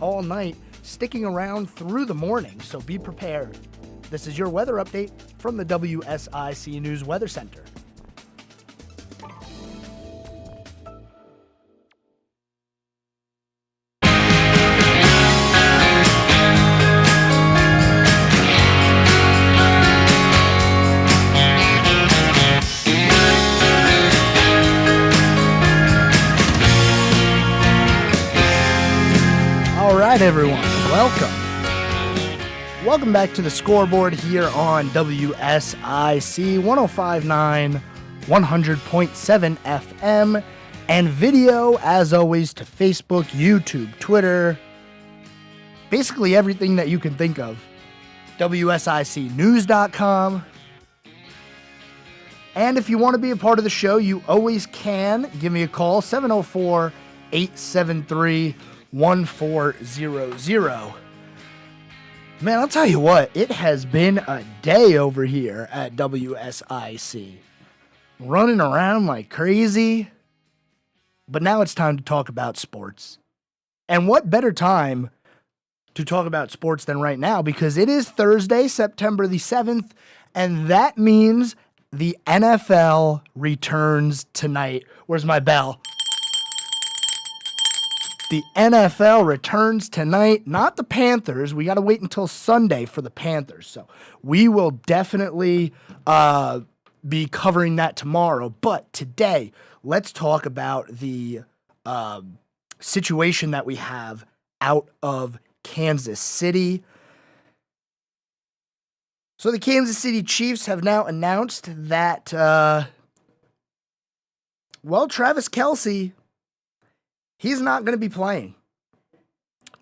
all night, sticking around through the morning, so be prepared. This is your weather update from the WSIC News Weather Center. All right, everyone, welcome back to the Scoreboard here on WSIC 105.9, 100.7 FM, and video, as always, to Facebook, YouTube, Twitter, basically everything that you can think of. WSICnews.com. And if you want to be a part of the show, you always can. Give me a call, 704-873-1400. Man, I'll tell you what, it has been a day over here at WSIC. Running around like crazy. But now it's time to talk about sports. And what better time to talk about sports than right now, because it is Thursday, September the 7th, and that means the NFL returns tonight. Where's my bell? The NFL returns tonight, not the Panthers. We got to wait until Sunday for the Panthers. So we will definitely be covering that tomorrow. But today, let's talk about the situation that we have out of Kansas City. So the Kansas City Chiefs have now announced that, Travis Kelce, he's not going to be playing.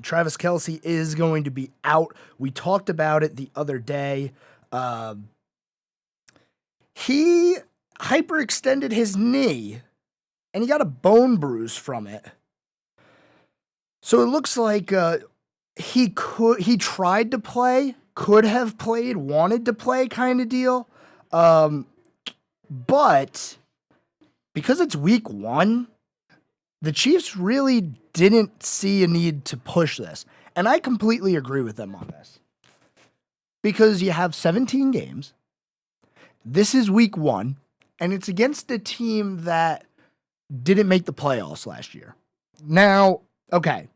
Travis Kelce is going to be out. We talked about it the other day. He hyperextended his knee, and he got a bone bruise from it. So it looks like he tried to play, could have played, wanted to play kind of deal. But because it's week 1, the Chiefs really didn't see a need to push this. And I completely agree with them on this. Because you have 17 games. This is week 1. And it's against a team that didn't make the playoffs last year. Now, okay,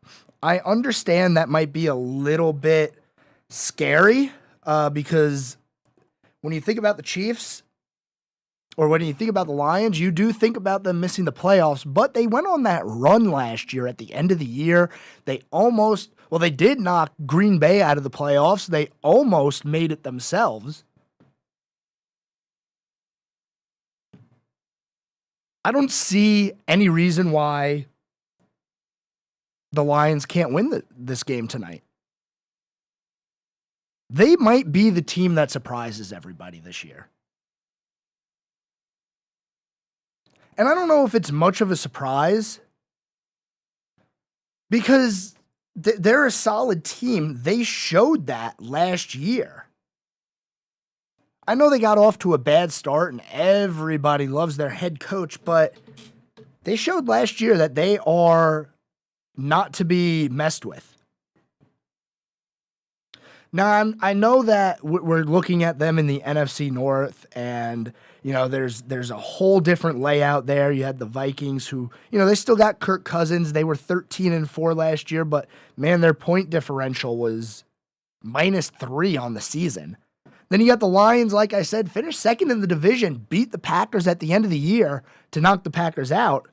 I understand that might be a little bit scary. Because when you think about the Chiefs, or when you think about the Lions, you do think about them missing the playoffs, but they went on that run last year at the end of the year. They did knock Green Bay out of the playoffs. They almost made it themselves. I don't see any reason why the Lions can't win this game tonight. They might be the team that surprises everybody this year. And I don't know if it's much of a surprise because they're a solid team. They showed that last year. I know they got off to a bad start and everybody loves their head coach, but they showed last year that they are not to be messed with. Now, I know that we're looking at them in the NFC North, and there's a whole different layout there. You had the Vikings who, they still got Kirk Cousins. They were 13-4 last year, but man, their point differential was -3 on the season. Then you got the Lions, like I said, finished second in the division, beat the Packers at the end of the year to knock the Packers out.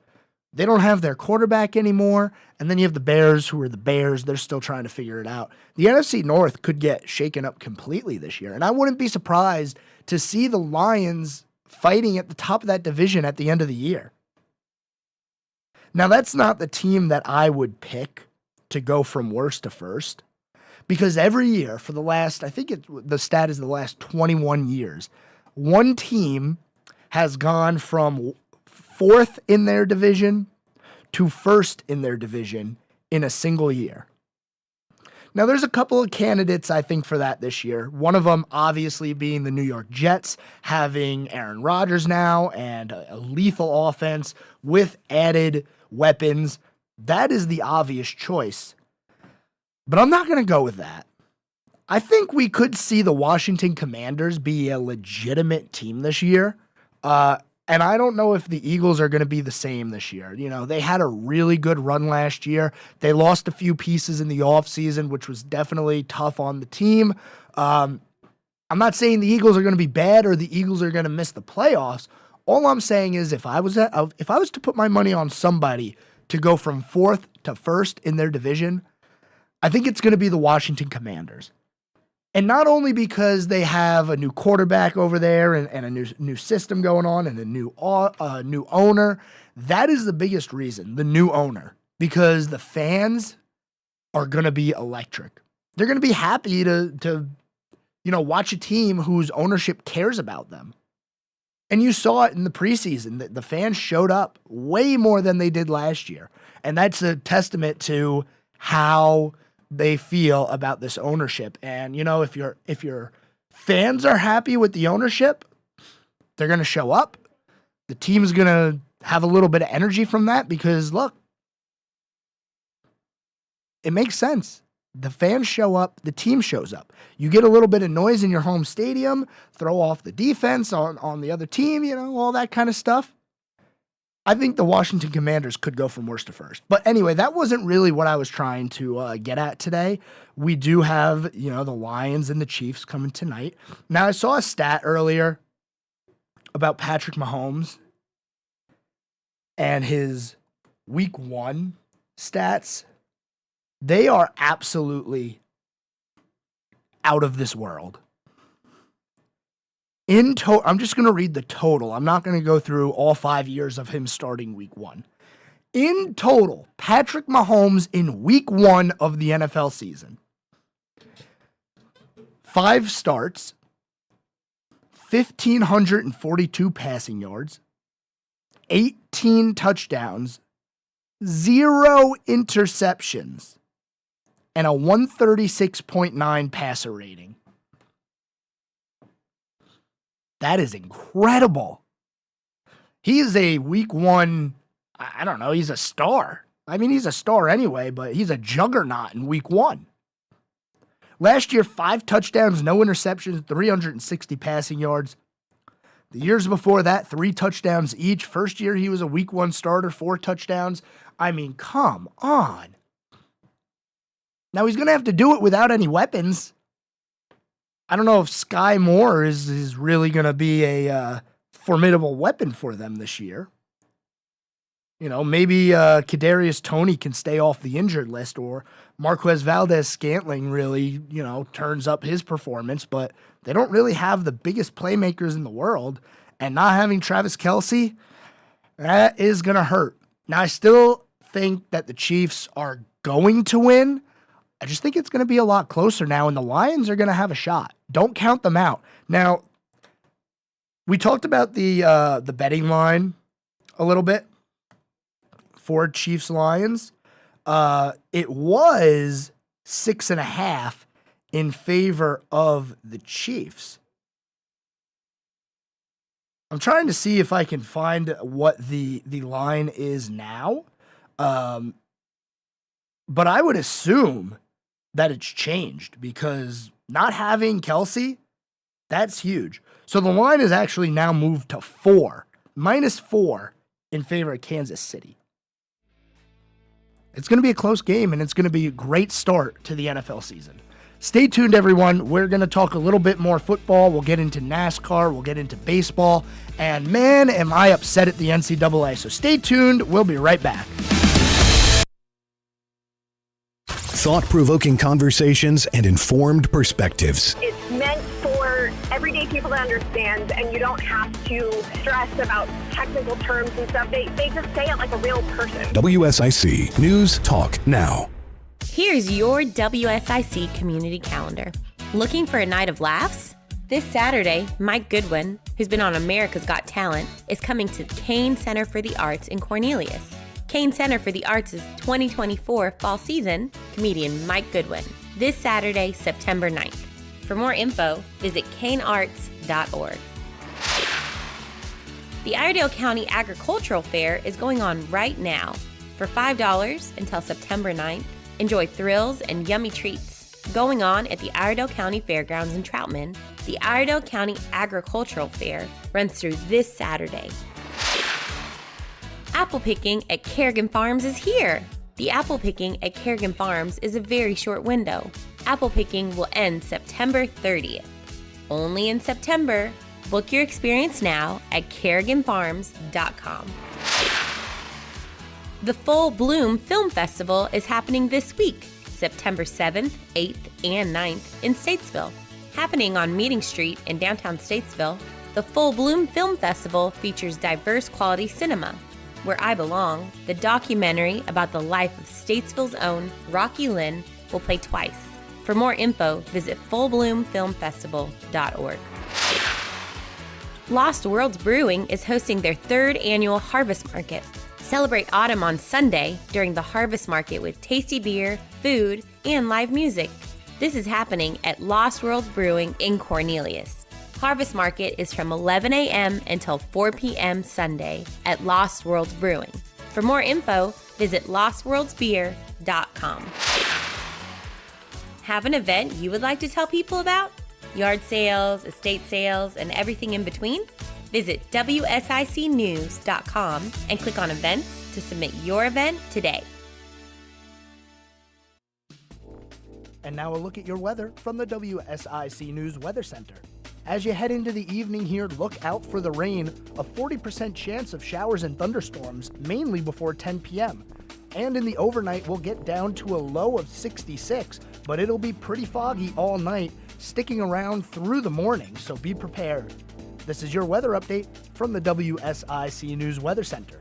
They don't have their quarterback anymore. And then you have the Bears, who are the Bears. They're still trying to figure it out. The NFC North could get shaken up completely this year. And I wouldn't be surprised to see the Lions fighting at the top of that division at the end of the year. Now, that's not the team that I would pick to go from worst to first. Because every year for the last, the stat is the last 21 years, one team has gone from 4th in their division to 1st in their division in a single year. Now, there's a couple of candidates, I think, for that this year. One of them, obviously, being the New York Jets, having Aaron Rodgers now and a lethal offense with added weapons. That is the obvious choice. But I'm not going to go with that. I think we could see the Washington Commanders be a legitimate team this year. And I don't know if the Eagles are going to be the same this year. You know, they had a really good run last year. They lost a few pieces in the offseason, which was definitely tough on the team. I'm not saying the Eagles are going to be bad or the Eagles are going to miss the playoffs. All I'm saying is if I was to put my money on somebody to go from 4th to 1st in their division, I think it's going to be the Washington Commanders. And not only because they have a new quarterback over there and a new system going on and a new owner. That is the biggest reason, the new owner, because the fans are going to be electric. They're going to be happy to watch a team whose ownership cares about them. And you saw it in the preseason. The fans showed up way more than they did last year. And that's a testament to how they feel about this ownership. And, if your fans are happy with the ownership, they're going to show up. The team's going to have a little bit of energy from that because, look, it makes sense. The fans show up, the team shows up. You get a little bit of noise in your home stadium, throw off the defense on the other team, all that kind of stuff. I think the Washington Commanders could go from worst to first. But anyway, that wasn't really what I was trying to get at today. We do have, the Lions and the Chiefs coming tonight. Now, I saw a stat earlier about Patrick Mahomes and his week 1 stats. They are absolutely out of this world. I'm just going to read the total. I'm not going to go through all 5 years of him starting week 1. In total, Patrick Mahomes in week 1 of the NFL season. 5 starts, 1,542 passing yards, 18 touchdowns, 0 interceptions, and a 136.9 passer rating. That is incredible. He is a week 1, I don't know, he's a star. I mean, he's a star anyway, but he's a juggernaut in week 1. Last year, 5 touchdowns, no interceptions, 360 passing yards. The years before that, 3 touchdowns each. First year, he was a week 1 starter, 4 touchdowns. I mean, come on. Now, he's going to have to do it without any weapons. I don't know if Sky Moore is really going to be a formidable weapon for them this year. Maybe Kadarius Toney can stay off the injured list, or Marquez Valdez-Scantling really, turns up his performance, but they don't really have the biggest playmakers in the world, and not having Travis Kelce, that is going to hurt. Now, I still think that the Chiefs are going to win. I just think it's going to be a lot closer now, and the Lions are going to have a shot. Don't count them out. Now, we talked about the betting line a little bit for Chiefs-Lions. It was 6.5 in favor of the Chiefs. I'm trying to see if I can find what the line is now. But I would assume that it's changed because not having Kelce, that's huge. So the line is actually now moved to 4, -4 in favor of Kansas City. It's going to be a close game, and it's going to be a great start to the NFL season. Stay tuned, everyone. We're going to talk a little bit more football. We'll get into NASCAR. We'll get into baseball. And man, am I upset at the NCAA. So stay tuned. We'll be right back. Thought-provoking conversations and informed perspectives. It's meant for everyday people to understand, and you don't have to stress about technical terms and stuff. They just say it like a real person. WSIC News Talk Now. Here's your WSIC community calendar. Looking for a night of laughs? This Saturday, Mike Goodwin, who's been on America's Got Talent, is coming to Kane Center for the Arts in Cornelius. Kane Center for the Arts' 2024 fall season, comedian Mike Goodwin, this Saturday, September 9th. For more info, visit kanearts.org. The Iredell County Agricultural Fair is going on right now. For $5 until September 9th, Enjoy thrills and yummy treats going on at the Iredell County Fairgrounds in Troutman. The Iredell County Agricultural Fair runs through this Saturday. Apple picking at Kerrigan Farms is here. The apple picking at Kerrigan Farms is a very short window. Apple picking will end September 30th. Only in September. Book your experience now at kerriganfarms.com. The Full Bloom Film Festival is happening this week, September 7th, 8th, and 9th in Statesville. Happening on Meeting Street in downtown Statesville, the Full Bloom Film Festival features diverse quality cinema. Where I Belong, the documentary about the life of Statesville's own Rocky Lynn, will play twice. For more info, visit fullbloomfilmfestival.org. Lost Worlds Brewing is hosting their 3rd annual Harvest Market. Celebrate autumn on Sunday during the Harvest Market with tasty beer, food, and live music. This is happening at Lost Worlds Brewing in Cornelius. Harvest Market is from 11 a.m. until 4 p.m. Sunday at Lost Worlds Brewing. For more info, visit lostworldsbeer.com. Have an event you would like to tell people about? Yard sales, estate sales, and everything in between? Visit WSICnews.com and click on events to submit your event today. And now a look at your weather from the WSIC News Weather Center. As you head into the evening here, look out for the rain, a 40% chance of showers and thunderstorms, mainly before 10 p.m. And in the overnight, we'll get down to a low of 66, but it'll be pretty foggy all night, sticking around through the morning, so be prepared. This is your weather update from the WSIC News Weather Center.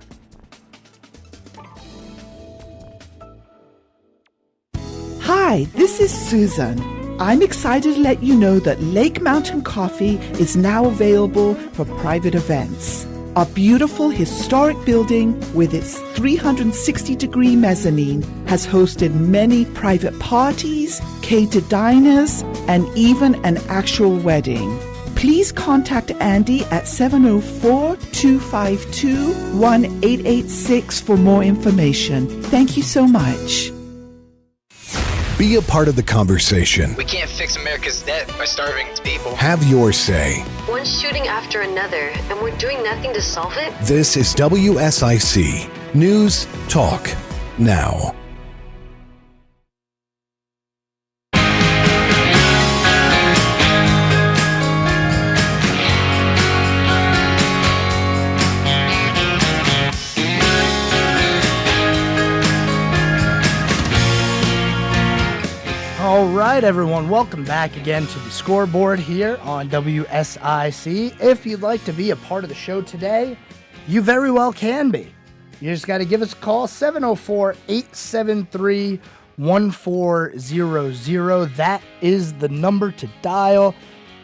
Hi, this is Susan. I'm excited to let you know that Lake Mountain Coffee is now available for private events. Our beautiful historic building with its 360-degree mezzanine has hosted many private parties, catered diners, and even an actual wedding. Please contact Andy at 704-252-1886 for more information. Thank you so much. Be a part of the conversation. We can't fix America's debt by starving its people. Have your say. One shooting after another, and we're doing nothing to solve it? This is WSIC News Talk Now. All right, everyone, welcome back again to the Scoreboard here on WSIC. If you'd like to be a part of the show today, you very well can be. You just got to give us a call, 704-873-1400. That is the number to dial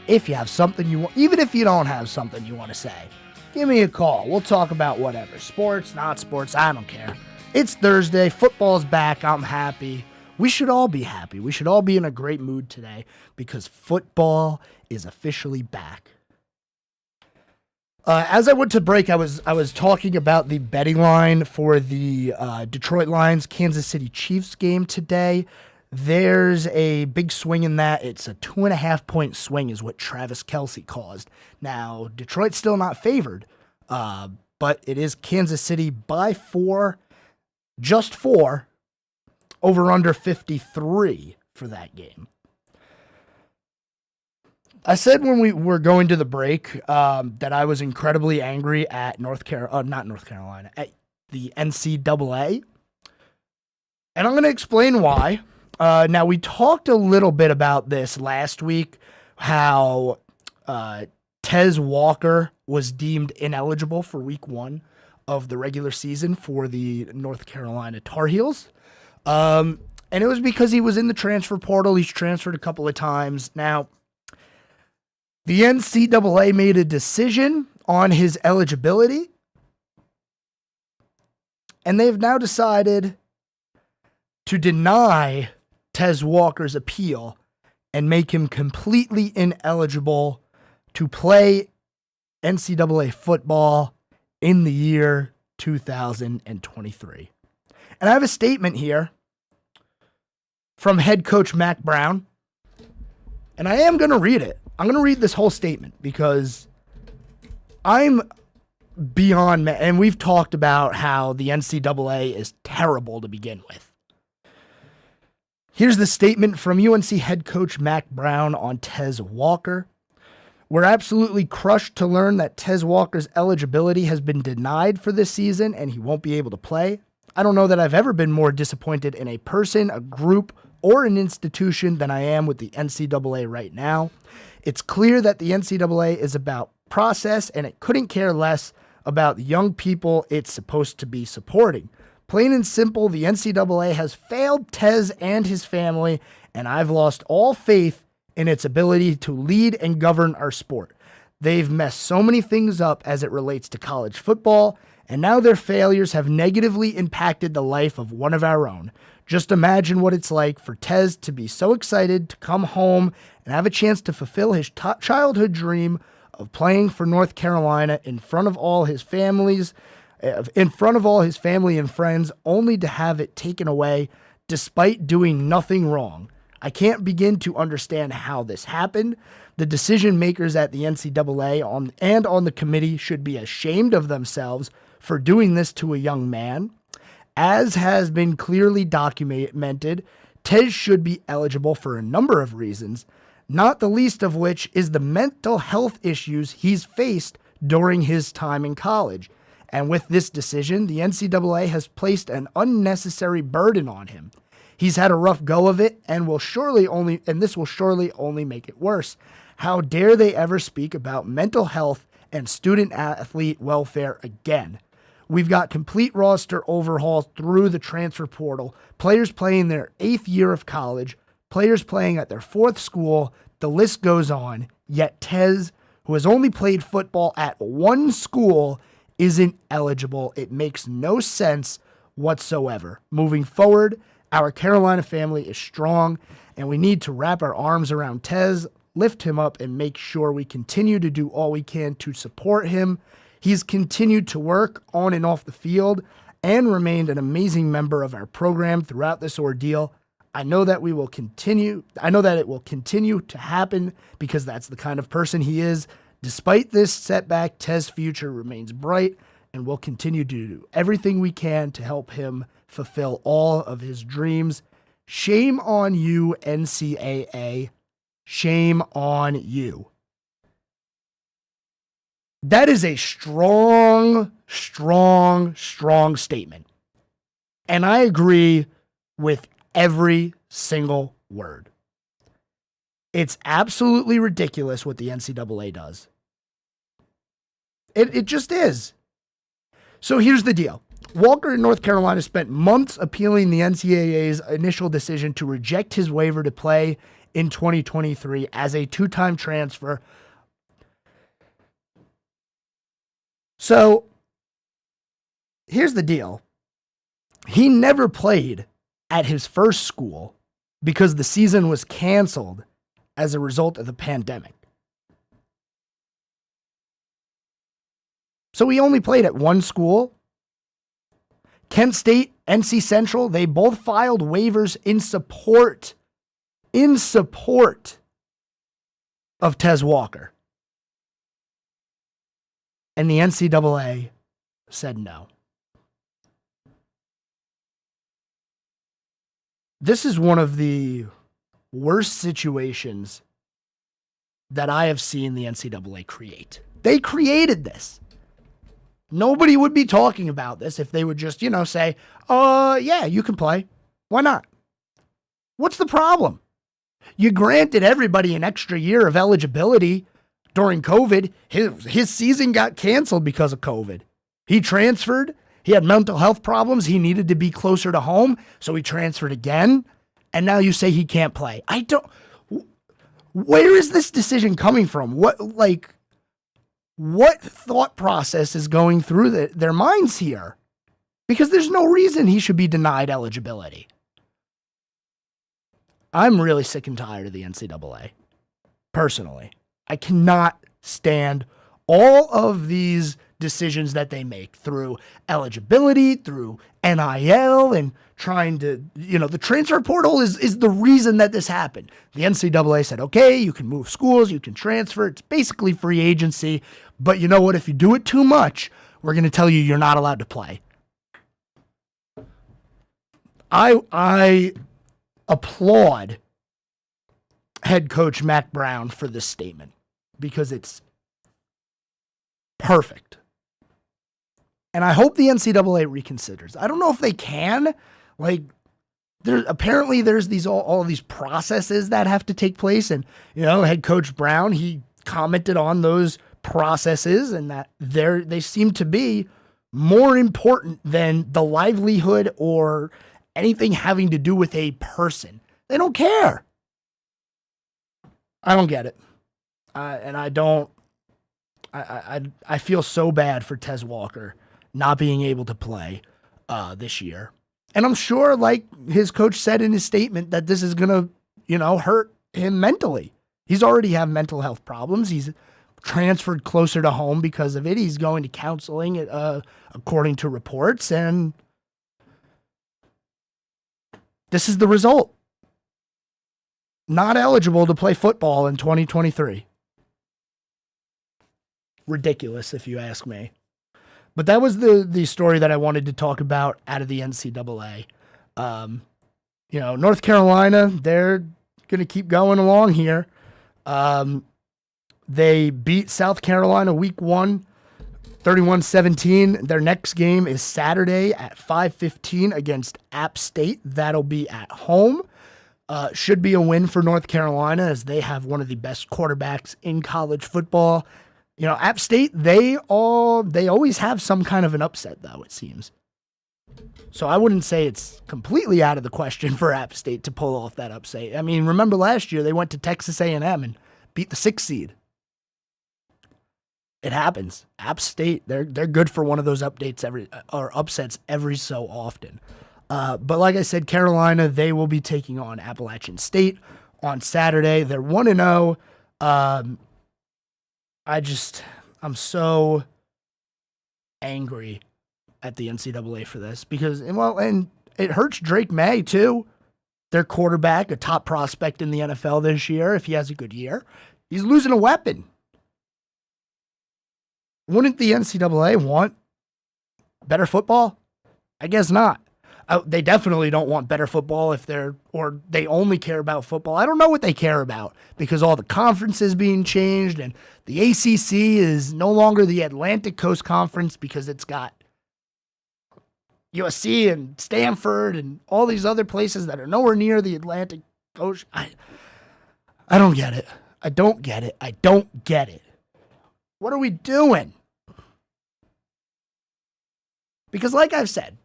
if you have something you want, even if you don't have something you want to say. Give me a call. We'll talk about whatever. Sports, not sports, I don't care. It's Thursday. Football's back. I'm happy. We should all be happy. We should all be in a great mood today because football is officially back. As I went to break, I was talking about the betting line for the Detroit Lions Kansas City Chiefs game today. There's a big swing in that. It's a 2.5-point swing is what Travis Kelce caused. Now, Detroit's still not favored, but it is Kansas City by 4, just 4. Over under 53 for that game. I said when we were going to the break that I was incredibly angry at not North Carolina, at the NCAA. And I'm going to explain why. Now, we talked a little bit about this last week, how Tez Walker was deemed ineligible for week 1 of the regular season for the North Carolina Tar Heels. And it was because he was in the transfer portal. He's transferred a couple of times. Now, the NCAA made a decision on his eligibility, and they've now decided to deny Tez Walker's appeal and make him completely ineligible to play NCAA football in the year 2023. And I have a statement here from head coach Mac Brown. And I am going to read it. I'm going to read this whole statement because I'm beyond, and we've talked about how the NCAA is terrible to begin with. Here's the statement from UNC head coach Mac Brown on Tez Walker. We're absolutely crushed to learn that Tez Walker's eligibility has been denied for this season and he won't be able to play. I don't know that I've ever been more disappointed in a person, a group, or an institution than I am with the NCAA right now. It's clear that the NCAA is about process and it couldn't care less about the young people it's supposed to be supporting. Plain and simple, the NCAA has failed Tez and his family, and I've lost all faith in its ability to lead and govern our sport. They've messed so many things up as it relates to college football, and now their failures have negatively impacted the life of one of our own. Just imagine what it's like for Tez to be so excited to come home and have a chance to fulfill his childhood dream of playing for North Carolina in front of all his family and friends, only to have it taken away despite doing nothing wrong. I can't begin to understand how this happened. The decision makers at the NCAA and on the committee should be ashamed of themselves for doing this to a young man. As has been clearly documented, Tez should be eligible for a number of reasons, not the least of which is the mental health issues he's faced during his time in college. And with this decision, the NCAA has placed an unnecessary burden on him. He's had a rough go of it and this will surely only make it worse. How dare they ever speak about mental health and student athlete welfare again? We've got complete roster overhauls through the transfer portal, players playing their 8th year of college, players playing at their 4th school, the list goes on. Yet Tez, who has only played football at one school, isn't eligible. It makes no sense whatsoever. Moving forward, our Carolina family is strong, and we need to wrap our arms around Tez, lift him up, and make sure we continue to do all we can to support him. He's continued to work on and off the field and remained an amazing member of our program throughout this ordeal. I know that it will continue to happen because that's the kind of person he is. Despite this setback, Tez's future remains bright, and we'll continue to do everything we can to help him fulfill all of his dreams. Shame on you, NCAA. Shame on you. That is a strong statement. And I agree with every single word. It's absolutely ridiculous what the NCAA does. It just is. So here's the deal. Walker in North Carolina spent months appealing the NCAA's initial decision to reject his waiver to play in 2023 as a 2-time transfer. So here's the deal. He never played at his first school because the season was canceled as a result of the pandemic. So he only played at one school. Kent State, NC Central, they both filed waivers in support of Tez Walker. And the NCAA said no. This is one of the worst situations that I have seen the NCAA create. They created this. Nobody would be talking about this if they would just, say, yeah, you can play. Why not? What's the problem? You granted everybody an extra year of eligibility during COVID. His season got canceled because of COVID. He transferred. He had mental health problems. He needed to be closer to home, so he transferred again. And now you say he can't play. Where is this decision coming from? What thought process is going through their minds here? Because there's no reason he should be denied eligibility. I'm really sick and tired of the NCAA. Personally, I cannot stand all of these decisions that they make through eligibility, through NIL, and trying to, the transfer portal is the reason that this happened. The NCAA said, okay, you can move schools, you can transfer. It's basically free agency. But you know what? If you do it too much, we're going to tell you you're not allowed to play. I applaud head coach Mac Brown for this statement because it's perfect. And I hope the NCAA reconsiders. I don't know if they can. There's all these processes that have to take place. And, head coach Brown, he commented on those processes and that they seem to be more important than the livelihood or anything having to do with a person. They don't care. I don't get it. And I don't. I feel so bad for Tez Walker not being able to play this year. And I'm sure, like his coach said in his statement, that this is going to, hurt him mentally. He's already have mental health problems. He's transferred closer to home because of it. He's going to counseling, according to reports. And this is the result. Not eligible to play football in 2023. Ridiculous, if you ask me. But that was the story that I wanted to talk about out of the NCAA. North Carolina, they're going to keep going along here. They beat South Carolina week 1, 31-17. Their next game is Saturday at 5:15 against App State. That'll be at home. Should be a win for North Carolina as they have one of the best quarterbacks in college football. App State, they always have some kind of an upset, though, it seems. So I wouldn't say it's completely out of the question for App State to pull off that upset. I mean, remember last year they went to Texas A&M and beat the 6th seed. It happens. App State, they're good for one of those upsets every so often. But like I said, Carolina, they will be taking on Appalachian State on Saturday. They're 1-0. I'm so angry at the NCAA for this because, and it hurts Drake May too. Their quarterback, a top prospect in the NFL this year. If he has a good year, he's losing a weapon. Wouldn't the NCAA want better football? I guess not. They definitely don't want better football or they only care about football. I don't know what they care about because all the conferences being changed and the ACC is no longer the Atlantic Coast Conference because it's got USC and Stanford and all these other places that are nowhere near the Atlantic Ocean. I don't get it. I don't get it. I don't get it. What are we doing? Because like I've said,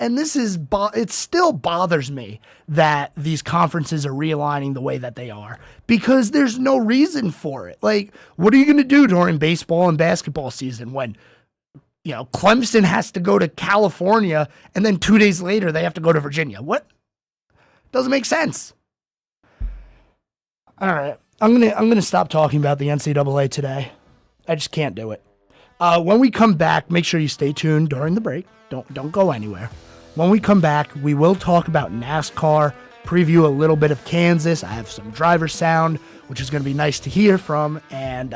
and it still bothers me that these conferences are realigning the way that they are because there's no reason for it. Like, what are you going to do during baseball and basketball season when, Clemson has to go to California and then 2 days later they have to go to Virginia? What? Doesn't make sense. All right. I'm going to stop talking about the NCAA today. I just can't do it. When we come back, make sure you stay tuned during the break. Don't go anywhere. When we come back, we will talk about NASCAR, preview a little bit of Kansas. I have some driver sound, which is going to be nice to hear from, and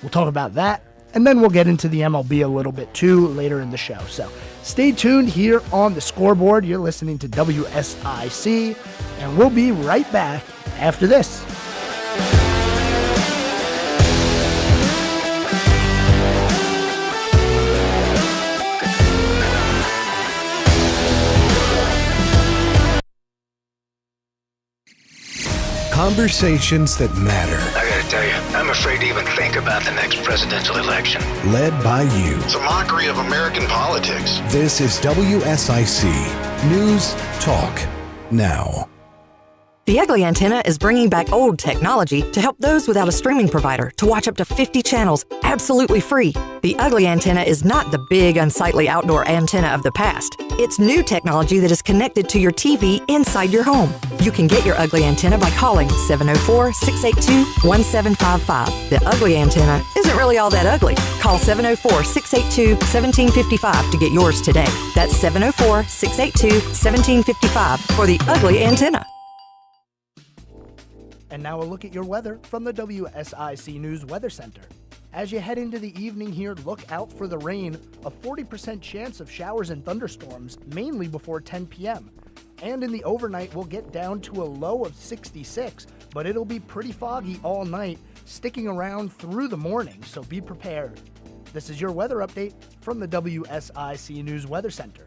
we'll talk about that. And then we'll get into the MLB a little bit too later in the show. So stay tuned here on the Scoreboard. You're listening to WSIC, and we'll be right back after this. Conversations that matter. I gotta tell you, I'm afraid to even think about the next presidential election. Led by you. It's a mockery of American politics. This is WSIC News Talk Now. The Ugly Antenna is bringing back old technology to help those without a streaming provider to watch up to 50 channels absolutely free. The Ugly Antenna is not the big, unsightly outdoor antenna of the past. It's new technology that is connected to your TV inside your home. You can get your Ugly Antenna by calling 704-682-1755. The Ugly Antenna isn't really all that ugly. Call 704-682-1755 to get yours today. That's 704-682-1755 for the Ugly Antenna. And now a look at your weather from the WSIC News Weather Center. As you head into the evening here, look out for the rain. A 40% chance of showers and thunderstorms, mainly before 10 p.m. And in the overnight, we'll get down to a low of 66, but it'll be pretty foggy all night, sticking around through the morning, so be prepared. This is your weather update from the WSIC News Weather Center.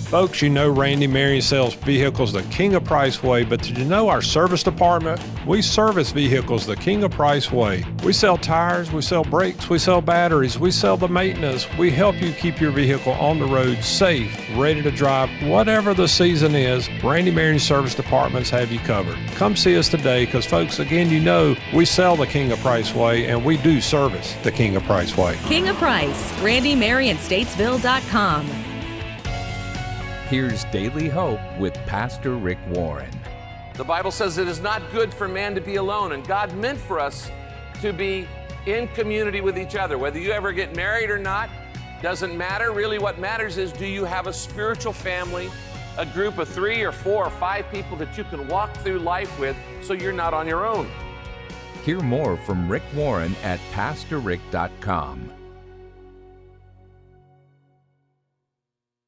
Folks, you know Randy Marion sells vehicles the King of Price way, but did you know our service department? We service vehicles the King of Price way. We sell tires, we sell brakes, we sell batteries, we sell the maintenance. We help you keep your vehicle on the road safe, ready to drive, whatever the season is. Randy Marion service departments have you covered. Come see us today because, folks, again, you know we sell the King of Price way and we do service the King of Price way. King of Price, RandyMarionStatesville.com. Here's Daily Hope with Pastor Rick Warren. The Bible says it is not good for man to be alone, and God meant for us to be in community with each other. Whether you ever get married or not, doesn't matter. Really what matters is, do you have a spiritual family, a group of 3 or 4 or 5 people that you can walk through life with so you're not on your own? Hear more from Rick Warren at PastorRick.com.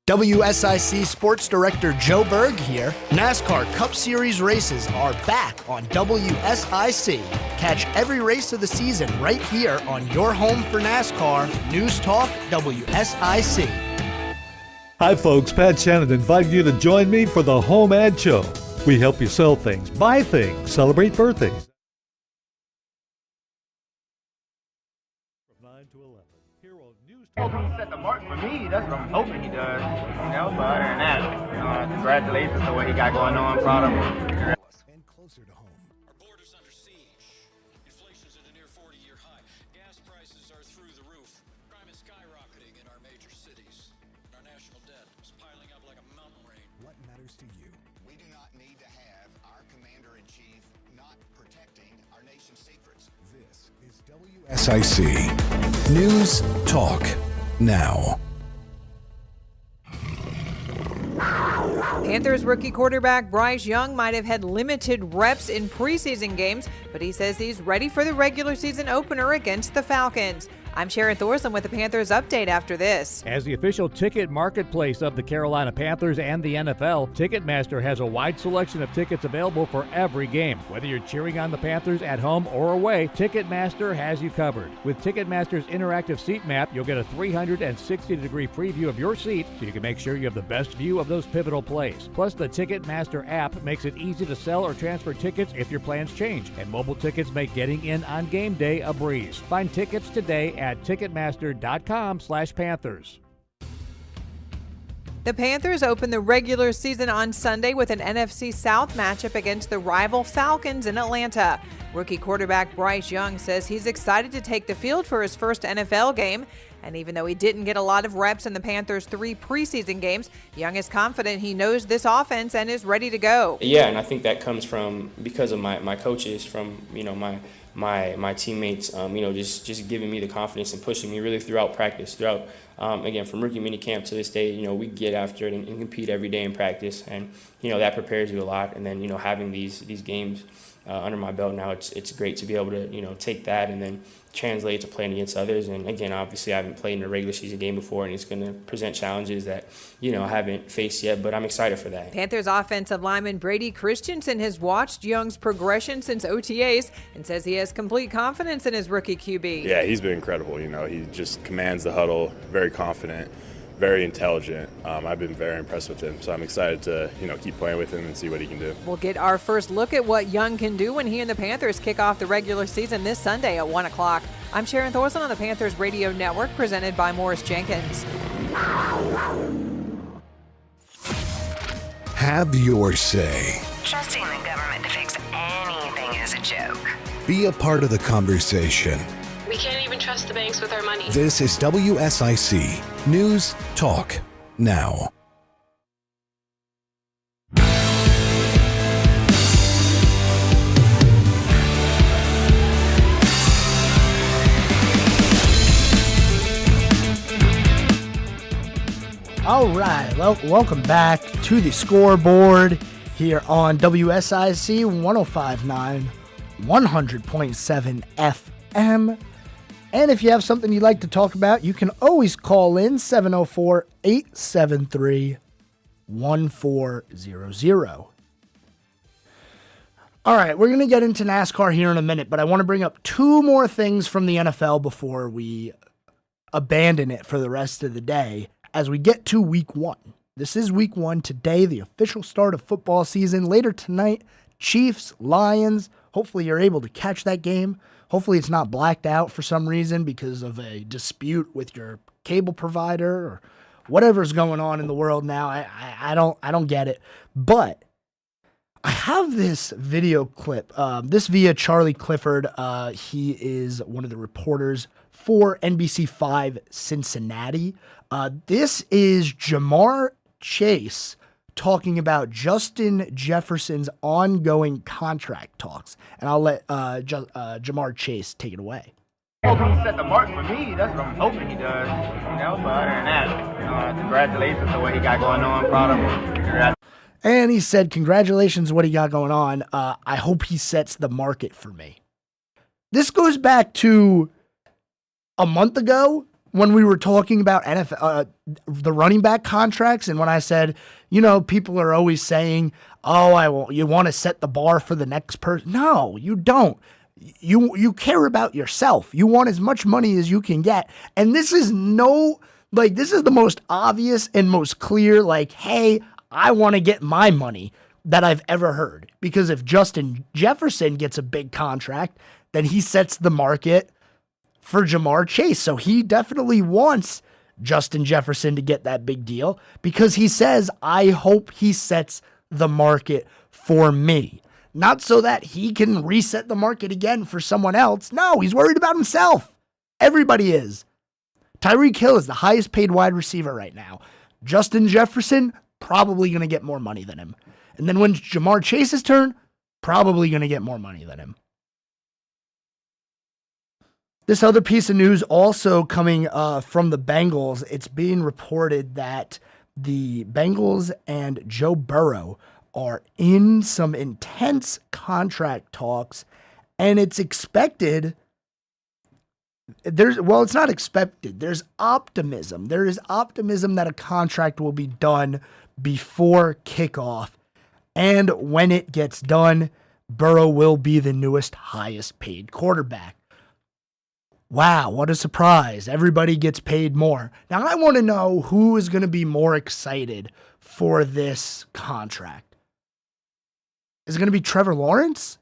WSIC Sports Director Joe Berg here. NASCAR Cup Series races are back on WSIC. Catch every race of the season right here on your home for NASCAR, News Talk WSIC. Hi folks, Pat Shannon inviting you to join me for the Home Ad Show. We help you sell things, buy things, celebrate birthdays. From 9 to 11, here on News Talk. He set the mark for me. That's what I'm hoping he does. But other than that, congratulations on what he got going on. Proud of him. And closer to home. Our border's under siege. Inflation's at a near 40-year high. Gas prices are through the roof. Crime is skyrocketing in our major cities. Our national debt is piling up like a mountain range. What matters to you? We do not need to have our commander-in-chief not protecting our nation's secrets. This is WSIC. News Talk Now. Panthers rookie quarterback Bryce Young might have had limited reps in preseason games, but he says he's ready for the regular season opener against the Falcons. I'm Sharon Thorson with the Panthers update after this. As the official ticket marketplace of the Carolina Panthers and the NFL, Ticketmaster has a wide selection of tickets available for every game. Whether you're cheering on the Panthers at home or away, Ticketmaster has you covered. With Ticketmaster's interactive seat map, you'll get a 360-degree preview of your seat so you can make sure you have the best view of those pivotal plays. Plus, the Ticketmaster app makes it easy to sell or transfer tickets if your plans change, and mobile tickets make getting in on game day a breeze. Find tickets today at Ticketmaster.com/Panthers. The Panthers open the regular season on Sunday with an NFC South matchup against the rival Falcons in Atlanta. Rookie quarterback Bryce Young says he's excited to take the field for his first NFL game. And even though he didn't get a lot of reps in the Panthers' 3 preseason games, Young is confident he knows this offense and is ready to go. Yeah, and I think that comes from because of my coaches, from my teammates, just giving me the confidence and pushing me really throughout practice, again, from rookie minicamp to this day, we get after it and compete every day in practice, and that prepares you a lot. And then having these games under my belt now, it's great to be able to take that and then translate it to playing against others. And again, obviously, I haven't played in a regular season game before, and it's going to present challenges that I haven't faced yet, but I'm excited for that. Panthers offensive lineman Brady Christensen has watched Young's progression since OTAs and says he has complete confidence in his rookie QB. Yeah, he's been incredible. He just commands the huddle, very confident, very intelligent. I've been very impressed with him, so I'm excited to keep playing with him and see what he can do. We'll get our first look at what Young can do when he and the Panthers kick off the regular season this Sunday at 1 o'clock. I'm Sharon Thorson on the Panthers Radio Network, presented by Morris Jenkins. Have your say. Trusting the government to fix anything is a joke. Be a part of the conversation. We can't even trust the banks with our money. This is WSIC News Talk Now. All right, welcome back to the Scoreboard here on WSIC 105.9, 100.7 FM. And if you have something you'd like to talk about, you can always call in 704-873-1400. All right, we're going to get into NASCAR here in a minute, but I want to bring up two more things from the NFL before we abandon it for the rest of the day as we get to week one. This is week one today, the official start of football season. Later tonight, Chiefs, Lions. Hopefully you're able to catch that game. Hopefully it's not blacked out for some reason because of a dispute with your cable provider or whatever's going on in the world now. I don't get it. But I have this video clip, this via Charlie Clifford. He is one of the reporters for NBC5 Cincinnati. This is Jamar Chase talking about Justin Jefferson's ongoing contract talks. And I'll let Jamar Chase take it away. I hope he set the mark for me. That's what I'm hoping he does. But other than that, congratulations to what he got going on. Proud of him. And he said, congratulations, what he got going on. I hope he sets the market for me. This goes back to a month ago when we were talking about NFL, the running back contracts. And when I said, people are always saying, you want to set the bar for the next person. No, you don't. You care about yourself. You want as much money as you can get. And this is this is the most obvious and most clear, hey, I want to get my money that I've ever heard. Because if Justin Jefferson gets a big contract, then he sets the market for Jamar Chase. So he definitely wants Justin Jefferson to get that big deal because he says, I hope he sets the market for me. Not so that he can reset the market again for someone else. No, he's worried about himself. Everybody is. Tyreek Hill is the highest paid wide receiver right now. Justin Jefferson, probably going to get more money than him. And then when Jamar Chase's turn, probably going to get more money than him. This other piece of news also coming from the Bengals. It's being reported that the Bengals and Joe Burrow are in some intense contract talks, and it's expected. It's not expected. There's optimism. There is optimism that a contract will be done before kickoff, and when it gets done, Burrow will be the newest, highest paid quarterback. Wow, what a surprise. Everybody gets paid more. Now, I want to know who is going to be more excited for this contract. Is it going to be Trevor Lawrence?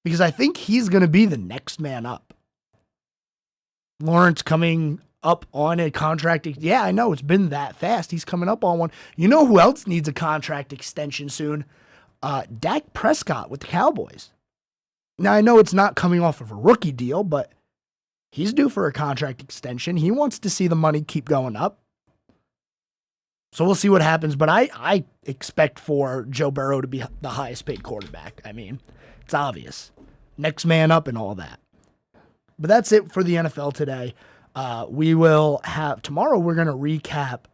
Because I think he's going to be the next man up. Lawrence coming up on a contract. Yeah, I know, it's been that fast. He's coming up on one. You know who else needs a contract extension soon? Dak Prescott with the Cowboys. Now, I know it's not coming off of a rookie deal, but he's due for a contract extension. He wants to see the money keep going up. So we'll see what happens. But I expect for Joe Burrow to be the highest paid quarterback. I mean, it's obvious. Next man up and all that. But that's it for the NFL today. We will have, tomorrow we're going to recap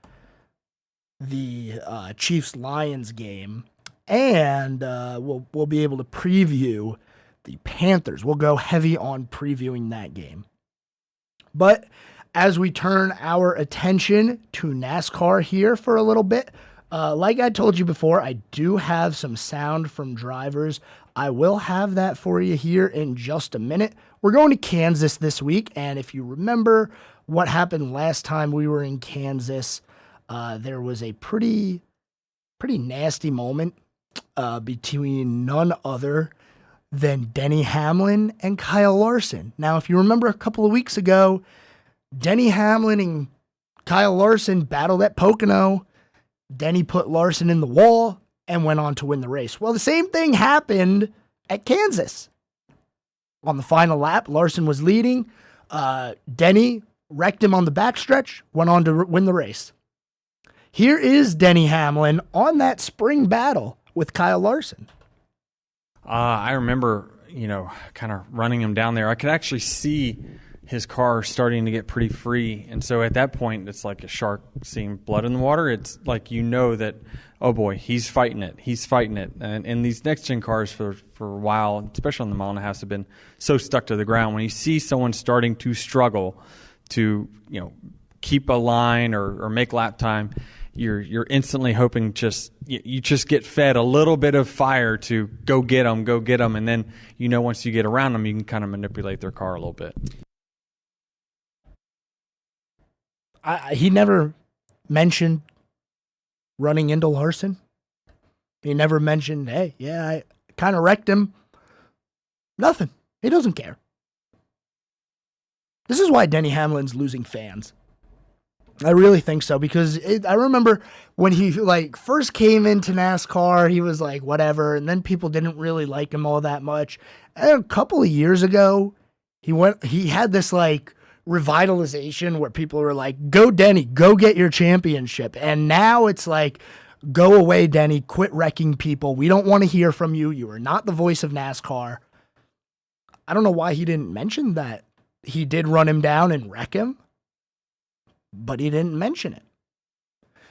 the Chiefs-Lions game. And we'll be able to preview the Panthers. We'll go heavy on previewing that game. But as we turn our attention to NASCAR here for a little bit, like I told you before, I do have some sound from drivers. I will have that for you here in just a minute. We're going to Kansas this week, and if you remember what happened last time we were in Kansas, there was a pretty nasty moment between none other than Denny Hamlin and Kyle Larson. Now, if you remember a couple of weeks ago, Denny Hamlin and Kyle Larson battled at Pocono. Denny put Larson in the wall and went on to win the race. Well, the same thing happened at Kansas. On the final lap, Larson was leading. Denny wrecked him on the backstretch, went on to win the race. Here is Denny Hamlin on that spring battle with Kyle Larson. I remember, kind of running him down there. I could actually see his car starting to get pretty free. And so at that point, it's like a shark seeing blood in the water. It's like, that, oh boy, he's fighting it. He's fighting it. And these next-gen cars for a while, especially on the mile and a half, have been so stuck to the ground. When you see someone starting to struggle to, keep a line or make lap time, you're instantly hoping you just get fed a little bit of fire to go get them. And then, once you get around them, you can kind of manipulate their car a little bit. He never mentioned running into Larson. He never mentioned, hey, yeah, I kind of wrecked him. Nothing. He doesn't care. This is why Denny Hamlin's losing fans. I really think so, because I remember when he first came into NASCAR, he was like, whatever, and then people didn't really like him all that much. And a couple of years ago, he had this revitalization where people were like, go Denny, go get your championship. And now it's like, go away, Denny, quit wrecking people. We don't want to hear from you. You are not the voice of NASCAR. I don't know why he didn't mention that he did run him down and wreck him, but he didn't mention it.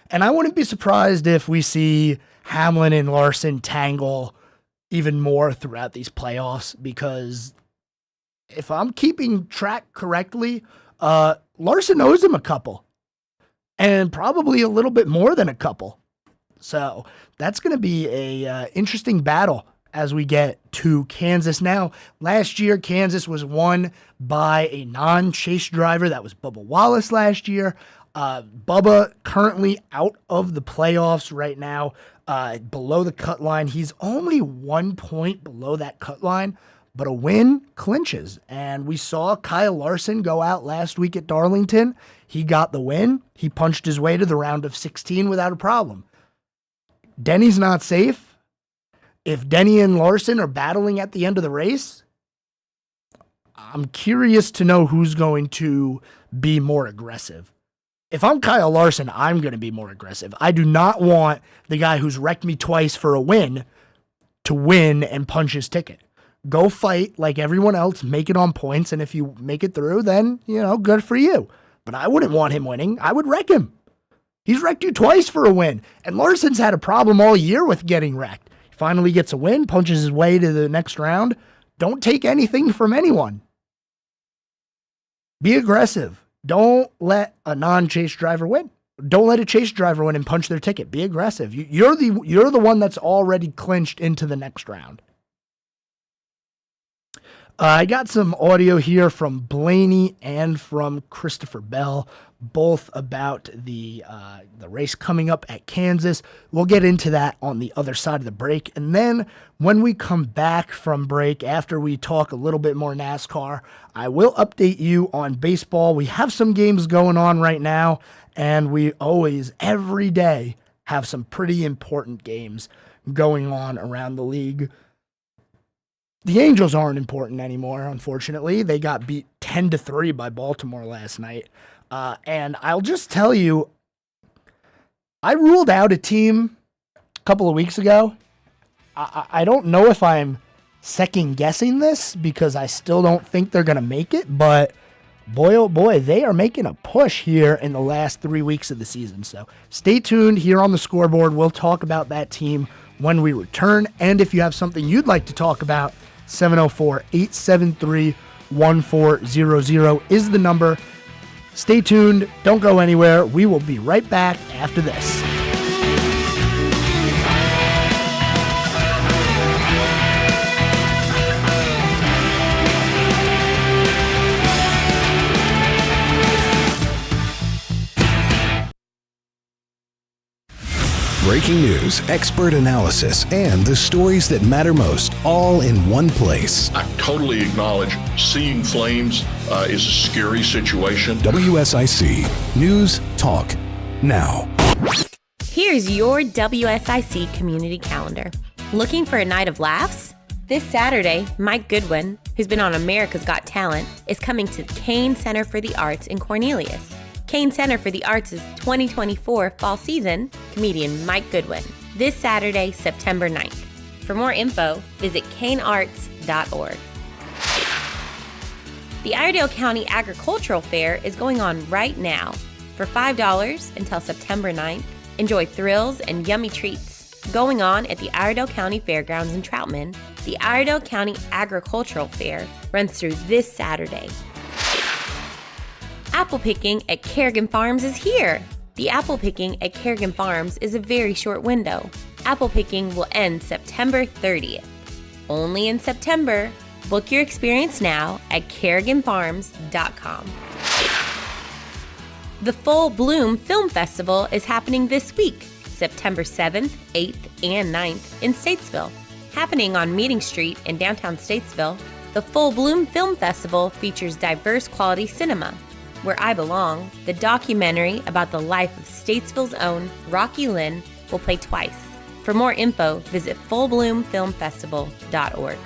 And I wouldn't be surprised if we see Hamlin and Larson tangle even more throughout these playoffs, because if I'm keeping track correctly, Larson owes him a couple, and probably a little bit more than a couple. So that's going to be a interesting battle as we get to Kansas. Now, last year, Kansas was won by a non-chase driver. That was Bubba Wallace last year. Bubba currently out of the playoffs right now, below the cut line. He's only 1 point below that cut line, but a win clinches. And we saw Kyle Larson go out last week at Darlington. He got the win. He punched his way to the round of 16 without a problem. Denny's not safe. If Denny and Larson are battling at the end of the race, I'm curious to know who's going to be more aggressive. If I'm Kyle Larson, I'm going to be more aggressive. I do not want the guy who's wrecked me twice for a win to win and punch his ticket. Go fight like everyone else, make it on points, and if you make it through, then, good for you. But I wouldn't want him winning. I would wreck him. He's wrecked you twice for a win. And Larson's had a problem all year with getting wrecked. He finally gets a win, punches his way to the next round. Don't take anything from anyone. Be aggressive. Don't let a non-chase driver win. Don't let a chase driver win and punch their ticket. Be aggressive. You're the one that's already clinched into the next round. I got some audio here from Blaney and from Christopher Bell, both about the race coming up at Kansas. We'll get into that on the other side of the break. And then when we come back from break, after we talk a little bit more NASCAR, I will update you on baseball. We have some games going on right now, and we always, every day, have some pretty important games going on around the league. The Angels aren't important anymore, unfortunately. They got beat 10-3 by Baltimore last night. And I'll just tell you, I ruled out a team a couple of weeks ago. I don't know if I'm second-guessing this because I still don't think they're going to make it, but boy, oh boy, they are making a push here in the last 3 weeks of the season. So stay tuned here on the Scoreboard. We'll talk about that team when we return. And if you have something you'd like to talk about, 704-873-1400 is the number. Stay tuned. Don't go anywhere. We will be right back after this. Breaking news, expert analysis, and the stories that matter most, all in one place. I totally acknowledge seeing flames is a scary situation. WSIC News Talk Now. Here's your WSIC community calendar. Looking for a night of laughs? This Saturday, Mike Goodwin, who's been on America's Got Talent, is coming to Kane Center for the Arts in Cornelius. Kane Center for the Arts' 2024 fall season, comedian Mike Goodwin. This Saturday, September 9th. For more info, visit kanearts.org. The Iredell County Agricultural Fair is going on right now. For $5 until September 9th, enjoy thrills and yummy treats going on at the Iredell County Fairgrounds in Troutman. The Iredell County Agricultural Fair runs through this Saturday. Apple picking at Kerrigan Farms is here. The apple picking at Kerrigan Farms is a very short window. Apple picking will end September 30th. Only in September. Book your experience now at kerriganfarms.com. The Full Bloom Film Festival is happening this week, September 7th, 8th, and 9th in Statesville. Happening on Meeting Street in downtown Statesville, the Full Bloom Film Festival features diverse quality cinema. Where I Belong, the documentary about the life of Statesville's own Rocky Lynn, will play twice. For more info, visit fullbloomfilmfestival.org.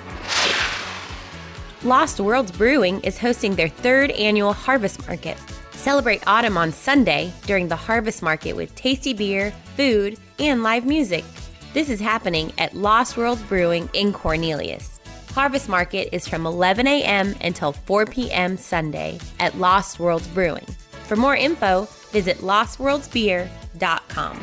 Lost Worlds Brewing is hosting their 3rd annual Harvest Market. Celebrate autumn on Sunday during the Harvest Market with tasty beer, food, and live music. This is happening at Lost Worlds Brewing in Cornelius. Harvest Market is from 11 a.m. until 4 p.m. Sunday at Lost Worlds Brewing. For more info, visit lostworldsbeer.com.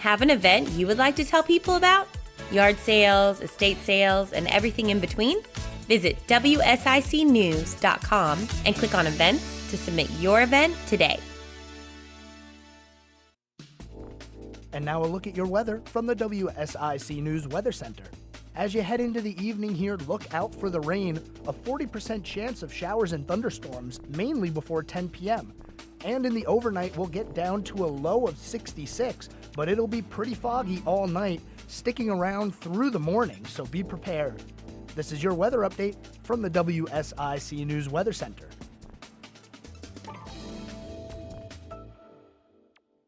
Have an event you would like to tell people about? Yard sales, estate sales, and everything in between? Visit WSICnews.com and click on events to submit your event today. And now a look at your weather from the WSIC News Weather Center. As you head into the evening here, look out for the rain. A 40% chance of showers and thunderstorms, mainly before 10 p.m. And in the overnight, we'll get down to a low of 66, but it'll be pretty foggy all night, sticking around through the morning, so be prepared. This is your weather update from the WSIC News Weather Center.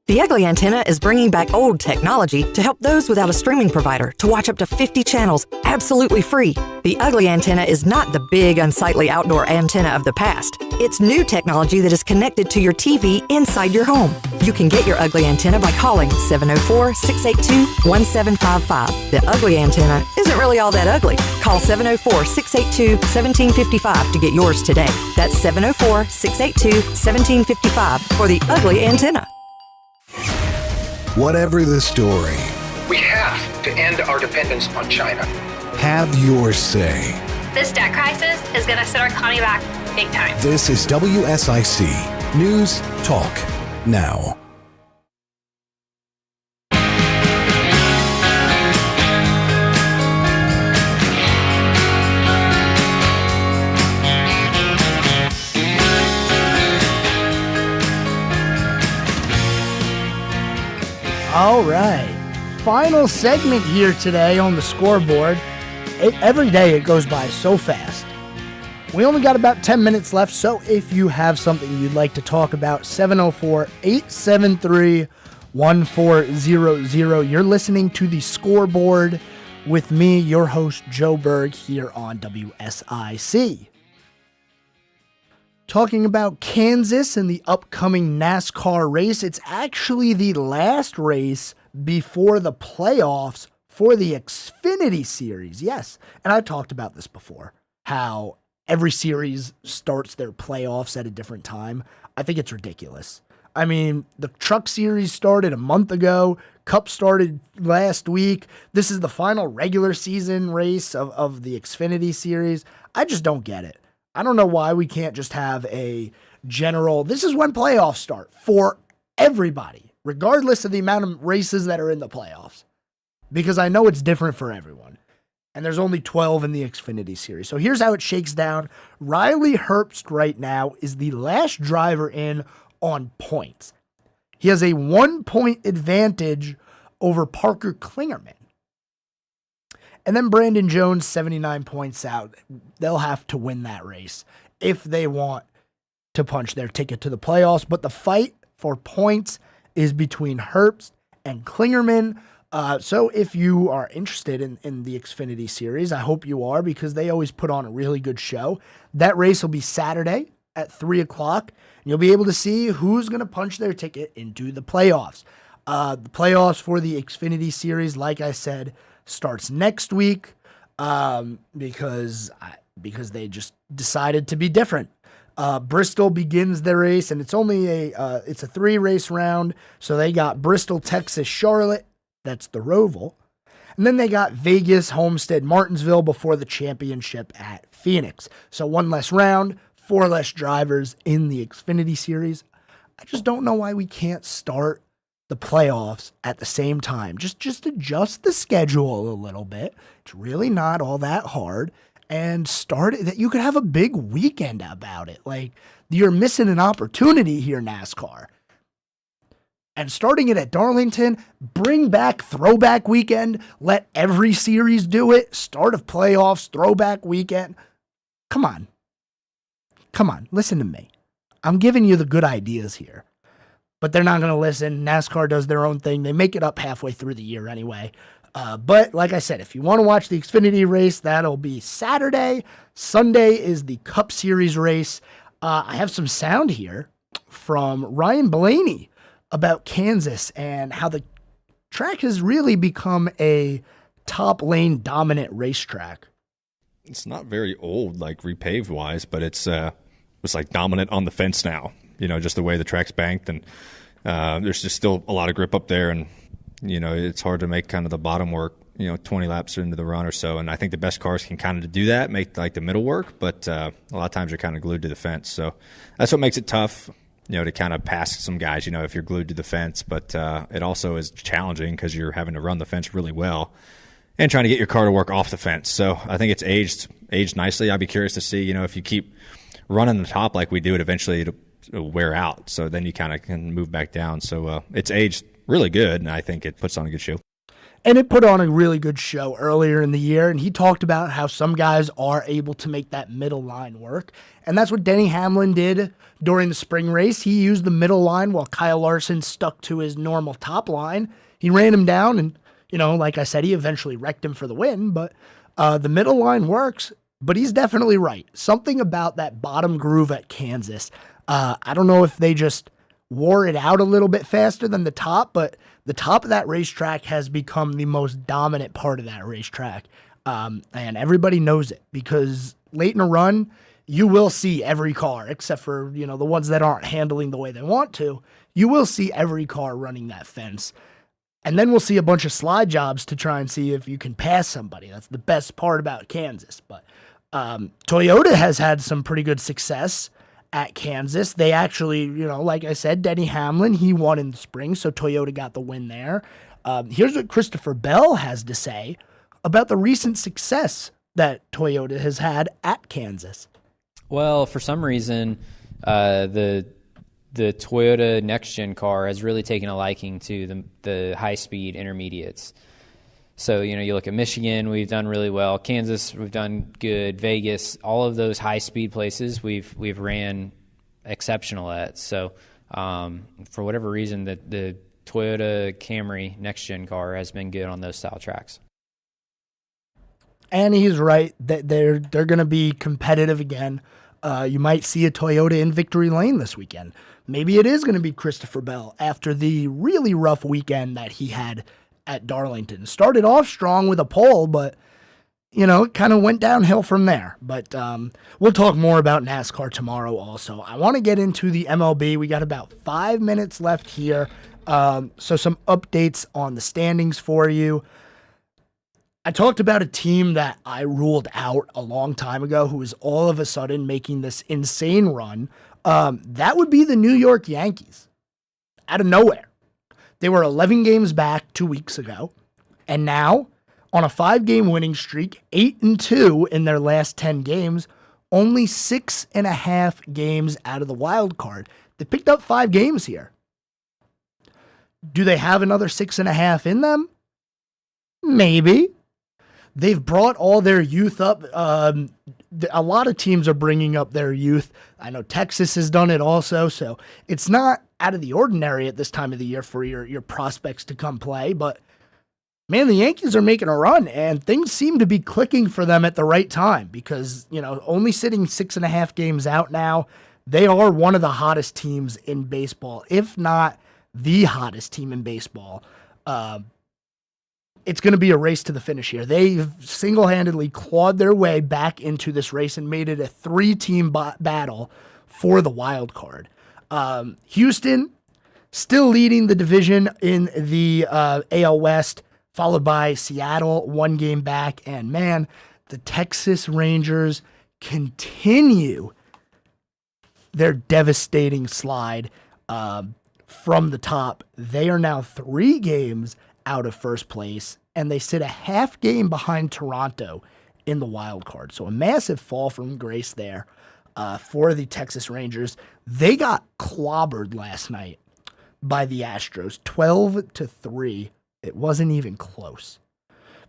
The Ugly Antenna is bringing back old technology to help those without a streaming provider to watch up to 50 channels absolutely free. The Ugly Antenna is not the big, unsightly outdoor antenna of the past. It's new technology that is connected to your TV inside your home. You can get your Ugly Antenna by calling 704-682-1755. The Ugly Antenna isn't really all that ugly. Call 704-682-1755 to get yours today. That's 704-682-1755 for the Ugly Antenna. Whatever the story, We have to end our dependence on China. have your say. This debt crisis is going to set our economy back big time. This is WSIC News Talk Now. All right. Final segment here today on the scoreboard. Every day it goes by so fast. We only got about 10 minutes left, so if you have something you'd like to talk about, 704-873-1400. You're listening to the Scoreboard with me, your host, Joe Berg, here on WSIC. Talking about Kansas and the upcoming NASCAR race, it's actually the last race before the playoffs for the Xfinity Series. Yes, and I've talked about this before, how every series starts their playoffs at a different time. I think it's ridiculous. I mean, the Truck Series started a month ago. Cup started last week. This is the final regular season race of the Xfinity Series. I just don't get it. I don't know why we can't just have a general, this is when playoffs start for everybody, regardless of the amount of races that are in the playoffs. Because I know it's different for everyone. And there's only 12 in the Xfinity Series. So here's how it shakes down. Riley Herbst right now is the last driver in on points. He has a 1-point advantage over Parker Klingerman. And then Brandon Jones, 79 points out. They'll have to win that race if they want to punch their ticket to the playoffs. But the fight for points is between Herbst and Klingerman. So if you are interested in the Xfinity Series, I hope you are, because they always put on a really good show. That race will be Saturday at 3 o'clock. And you'll be able to see who's going to punch their ticket into the playoffs. The playoffs for the Xfinity Series, like I said, starts next week because they just decided to be different. Bristol begins their race, and it's only it's a 3-race round. So they got Bristol, Texas, Charlotte. That's the Roval. And then they got Vegas, Homestead, Martinsville before the championship at Phoenix. So 1 less round, 4 less drivers in the Xfinity Series. I just don't know why we can't start the playoffs at the same time. Just adjust the schedule a little bit. It's really not all that hard. And start it, that you could have a big weekend about it. Like, you're missing an opportunity here, NASCAR. And starting it at Darlington, bring back throwback weekend. Let every series do it. Start of playoffs, throwback weekend. Come on. Listen to me. I'm giving you the good ideas here. But they're not going to listen. NASCAR does their own thing. They make it up halfway through the year anyway. But like I said, if you want to watch the Xfinity race, that'll be Saturday. Sunday is the Cup Series race. I have some sound here from Ryan Blaney about Kansas and how the track has really become a top lane dominant racetrack. It's not very old, like repaved wise, but it's like dominant on the fence now. Just the way the track's banked, and there's just still a lot of grip up there, and it's hard to make kind of the bottom work. 20 laps into the run or so, and I think the best cars can kind of do that, make like the middle work, but a lot of times you're kind of glued to the fence. So that's what makes it tough. To kind of pass some guys, if you're glued to the fence. But it also is challenging because you're having to run the fence really well and trying to get your car to work off the fence. So I think it's aged nicely. I'd be curious to see, if you keep running the top like we do, eventually it'll wear out. So then you kind of can move back down. So it's aged really good, and I think it puts on a good show. And it put on a really good show earlier in the year, and he talked about how some guys are able to make that middle line work. And that's what Denny Hamlin did during the spring race. He used the middle line while Kyle Larson stuck to his normal top line. He ran him down, and, like I said, he eventually wrecked him for the win. But the middle line works, but he's definitely right. Something about that bottom groove at Kansas. I don't know if they just wore it out a little bit faster than the top, but the top of that racetrack has become the most dominant part of that racetrack. And everybody knows it, because late in a run, you will see every car, except for, the ones that aren't handling the way they want to. You will see every car running that fence. And then we'll see a bunch of slide jobs to try and see if you can pass somebody. That's the best part about Kansas. But Toyota has had some pretty good success at Kansas. They actually, like I said, Denny Hamlin, he won in the spring, so Toyota got the win there. Here's what Christopher Bell has to say about the recent success that Toyota has had at Kansas. Well, for some reason, the Toyota next-gen car has really taken a liking to the high-speed intermediates. So, you look at Michigan, we've done really well. Kansas, we've done good. Vegas, all of those high-speed places we've ran exceptional at. So, for whatever reason, the Toyota Camry next-gen car has been good on those style tracks. And he's right that they're going to be competitive again. You might see a Toyota in victory lane this weekend. Maybe it is going to be Christopher Bell after the really rough weekend that he had at Darlington. Started off strong with a pole, but, it kind of went downhill from there. But we'll talk more about NASCAR tomorrow also. I want to get into the MLB. We got about 5 minutes left here. So some updates on the standings for you. I talked about a team that I ruled out a long time ago who is all of a sudden making this insane run. That would be the New York Yankees. Out of nowhere. They were 11 games back 2 weeks ago, and now, on a 5-game winning streak, 8-2 in their last 10 games, only 6.5 games out of the wild card. They picked up 5 games here. Do they have another 6.5 in them? Maybe. They've brought all their youth up. A lot of teams are bringing up their youth. I know Texas has done it also, so it's not out of the ordinary at this time of the year for your prospects to come play. But, man, the Yankees are making a run, and things seem to be clicking for them at the right time because, only sitting 6.5 games out now, they are one of the hottest teams in baseball, if not the hottest team in baseball. It's going to be a race to the finish here. They've single-handedly clawed their way back into this race and made it a 3-team battle for the wild card. Houston still leading the division in the AL West, followed by Seattle, 1 game back. And, man, the Texas Rangers continue their devastating slide from the top. They are now 3 games out of first place, and they sit a half game behind Toronto in the wild card. So a massive fall from grace there for the Texas Rangers. They got clobbered last night by the Astros, 12-3. It wasn't even close.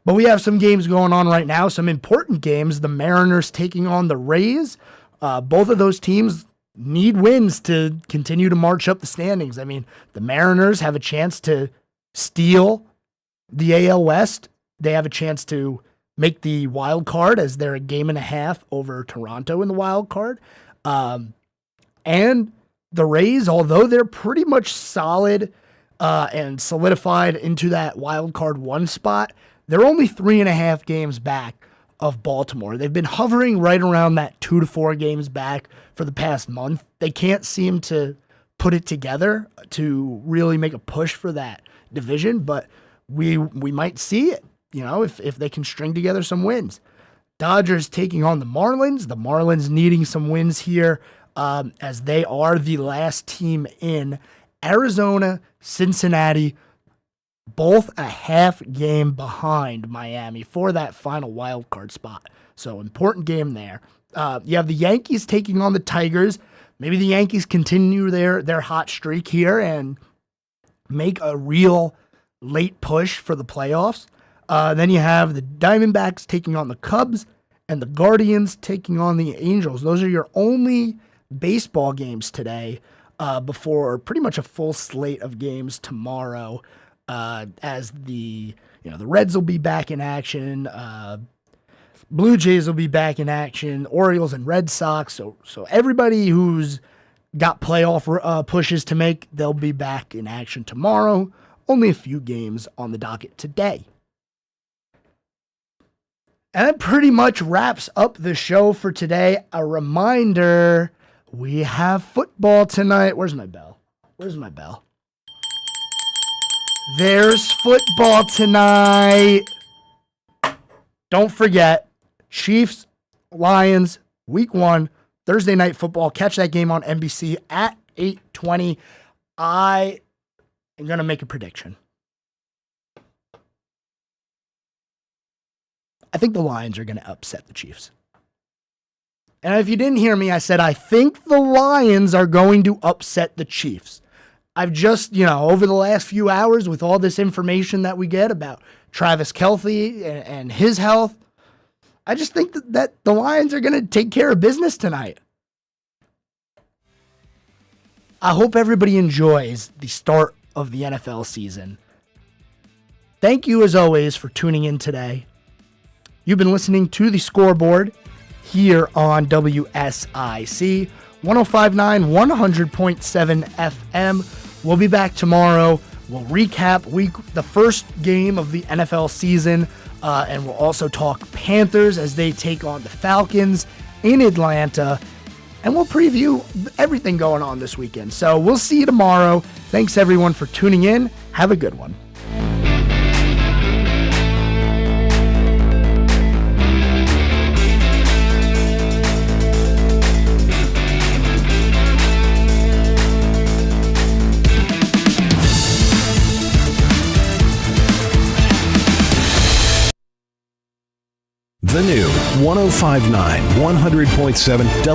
But we have some games going on right now, some important games. The Mariners taking on the Rays. Both of those teams need wins to continue to march up the standings. I mean, the Mariners have a chance to steal the AL West. They have a chance to make the wild card as they're a game and a half over Toronto in the wild card. And the Rays, although they're pretty much solid and solidified into that wild card 1 spot, they're only 3.5 games back of Baltimore. They've been hovering right around that 2 to 4 games back for the past month. They can't seem to put it together to really make a push for that division, but we might see it, if they can string together some wins. Dodgers taking on the Marlins. The Marlins needing some wins here as they are the last team in. Arizona, Cincinnati, both a half game behind Miami for that final wild card spot. So important game there. You have the Yankees taking on the Tigers. Maybe the Yankees continue their hot streak here and make a real late push for the playoffs. Then you have the Diamondbacks taking on the Cubs and the Guardians taking on the Angels. Those are your only baseball games today before pretty much a full slate of games tomorrow as the Reds will be back in action. Blue Jays will be back in action. Orioles and Red Sox. So everybody who's got playoff pushes to make, they'll be back in action tomorrow. Only a few games on the docket today. And that pretty much wraps up the show for today. A reminder, we have football tonight. Where's my bell? There's football tonight. Don't forget, Chiefs, Lions, week 1, Thursday night football. Catch that game on NBC at 8:20. I am going to make a prediction. I think the Lions are going to upset the Chiefs. And if you didn't hear me, I said I think the Lions are going to upset the Chiefs. I've just, over the last few hours with all this information that we get about Travis Kelce and his health, I just think that the Lions are going to take care of business tonight. I hope everybody enjoys the start of the NFL season. Thank you, as always, for tuning in today. You've been listening to The Scoreboard here on WSIC 105.9, 100.7 FM. We'll be back tomorrow. We'll recap the first game of the NFL season, and we'll also talk Panthers as they take on the Falcons in Atlanta, and we'll preview everything going on this weekend. So we'll see you tomorrow. Thanks, everyone, for tuning in. Have a good one. The new 105.9, 100.7